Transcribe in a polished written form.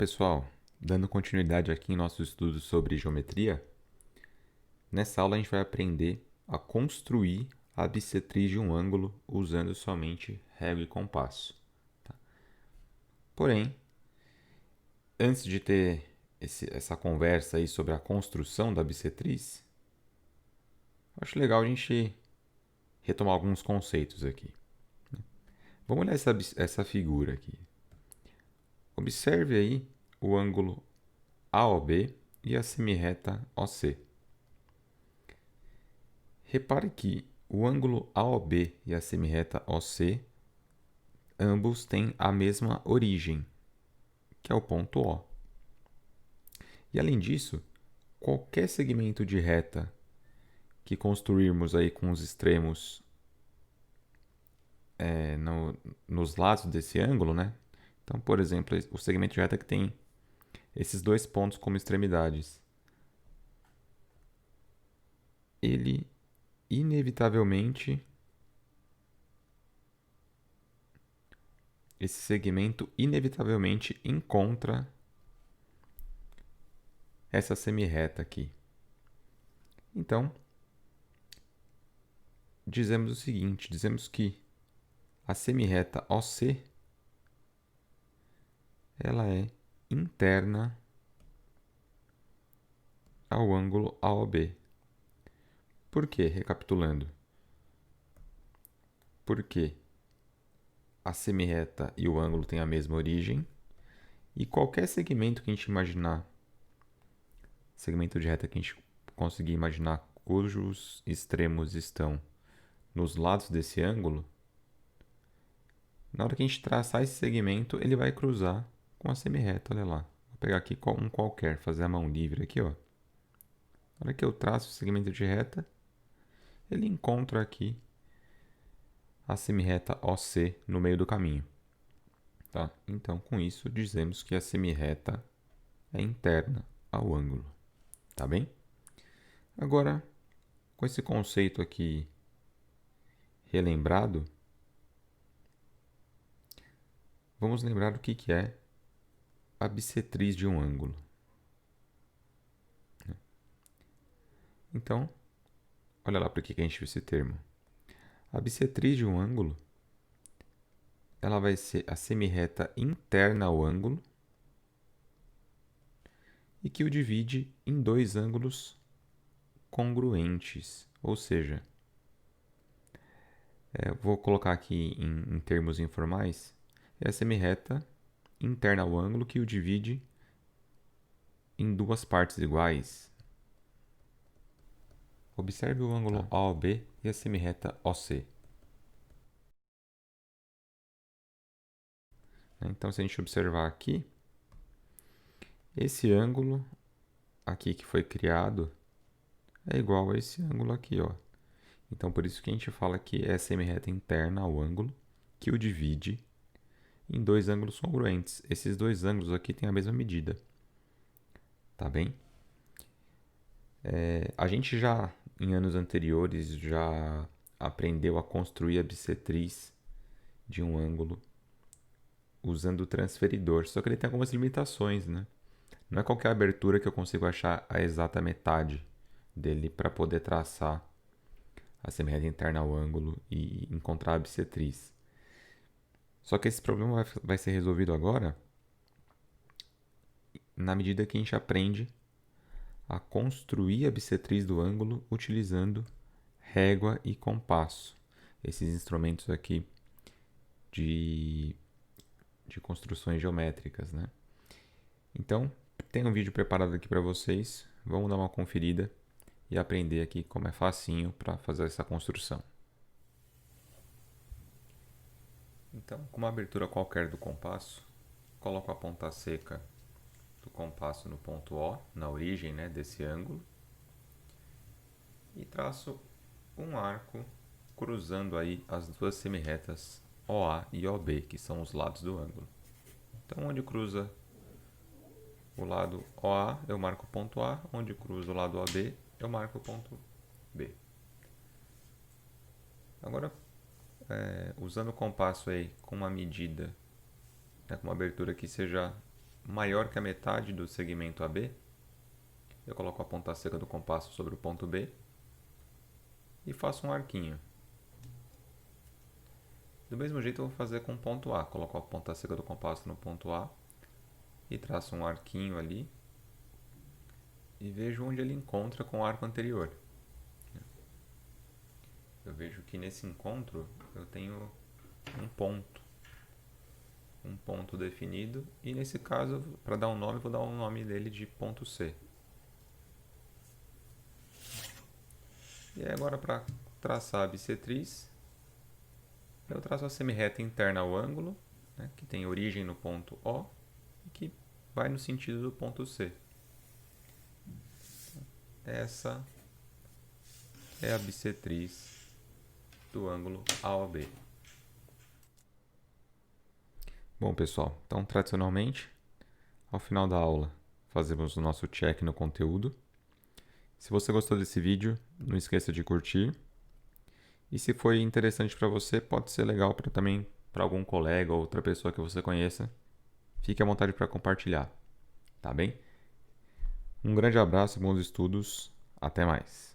pessoal, dando continuidade aqui em nosso estudo sobre geometria, nessa aula a gente vai aprender a construir a bissetriz de um ângulo usando somente régua e compasso. Tá? Porém, antes de ter essa conversa aí sobre a construção da bissetriz, acho legal a gente retomar alguns conceitos aqui. Vamos olhar essa figura aqui. Observe aí o ângulo AOB e a semirreta OC. Repare que o ângulo AOB e a semirreta OC, ambos têm a mesma origem, que é o ponto O. E além disso, qualquer segmento de reta que construirmos aí com os extremos nos lados desse ângulo, né? Então, por exemplo, o segmento de reta que tem esses dois pontos como extremidades, ele inevitavelmente, esse segmento inevitavelmente encontra essa semirreta aqui. Então, dizemos o seguinte, dizemos que a semirreta OC ela é interna ao ângulo AOB. Por quê? Recapitulando. Porque a semirreta e o ângulo têm a mesma origem e qualquer segmento que a gente imaginar, segmento de reta que a gente conseguir imaginar cujos extremos estão nos lados desse ângulo, na hora que a gente traçar esse segmento, ele vai cruzar com a semirreta, olha lá. Vou pegar aqui um qualquer, fazer a mão livre aqui, ó. Na hora que eu traço o segmento de reta, ele encontra aqui a semirreta OC no meio do caminho. Tá? Então, com isso, dizemos que a semirreta é interna ao ângulo. Tá bem? Agora, com esse conceito aqui relembrado, vamos lembrar o que é a bissetriz de um ângulo. Então, olha lá para que a gente viu esse termo. A bissetriz de um ângulo ela vai ser a semirreta interna ao ângulo e que o divide em dois ângulos congruentes, ou seja, vou colocar aqui em termos informais, é a semirreta interna ao ângulo que o divide em duas partes iguais. Observe o ângulo AOB e a semirreta OC. Então, se a gente observar aqui, esse ângulo aqui que foi criado é igual a esse ângulo aqui, ó. Então, por isso que a gente fala que é a semirreta interna ao ângulo que o divide em dois ângulos congruentes. Esses dois ângulos aqui têm a mesma medida. Tá bem? A gente já, em anos anteriores, já aprendeu a construir a bissetriz de um ângulo usando o transferidor. Só que ele tem algumas limitações, né? Não é qualquer abertura que eu consigo achar a exata metade dele para poder traçar a semirreta interna ao ângulo e encontrar a bissetriz. Só que esse problema vai ser resolvido agora na medida que a gente aprende a construir a bissetriz do ângulo utilizando régua e compasso. Esses instrumentos aqui de construções geométricas, né? Então, tem um vídeo preparado aqui para vocês. Vamos dar uma conferida e aprender aqui como é facinho para fazer essa construção. Então, com uma abertura qualquer do compasso, coloco a ponta seca do compasso no ponto O, na origem, né, desse ângulo, e traço um arco cruzando aí as duas semirretas OA e OB, que são os lados do ângulo. Então, onde cruza o lado OA, eu marco o ponto A, onde cruza o lado OB, eu marco o ponto B. Agora, usando o compasso aí com uma medida, né, com uma abertura que seja maior que a metade do segmento AB, eu coloco a ponta seca do compasso sobre o ponto B e faço um arquinho. Do mesmo jeito eu vou fazer com o ponto A. Coloco a ponta seca do compasso no ponto A e traço um arquinho ali e vejo onde ele encontra com o arco anterior. Eu vejo que nesse encontro eu tenho um ponto definido, e nesse caso, para dar um nome, vou dar o nome dele de ponto C. E aí agora, para traçar a bissetriz, eu traço a semirreta interna ao ângulo, né, que tem origem no ponto O e que vai no sentido do ponto C. Essa é a bissetriz do ângulo AOB. Bom, pessoal, então tradicionalmente, ao final da aula, fazemos o nosso check no conteúdo. Se você gostou desse vídeo, não esqueça de curtir. E se foi interessante para você, pode ser legal também para algum colega ou outra pessoa que você conheça. Fique à vontade para compartilhar, tá bem? Um grande abraço, bons estudos, até mais.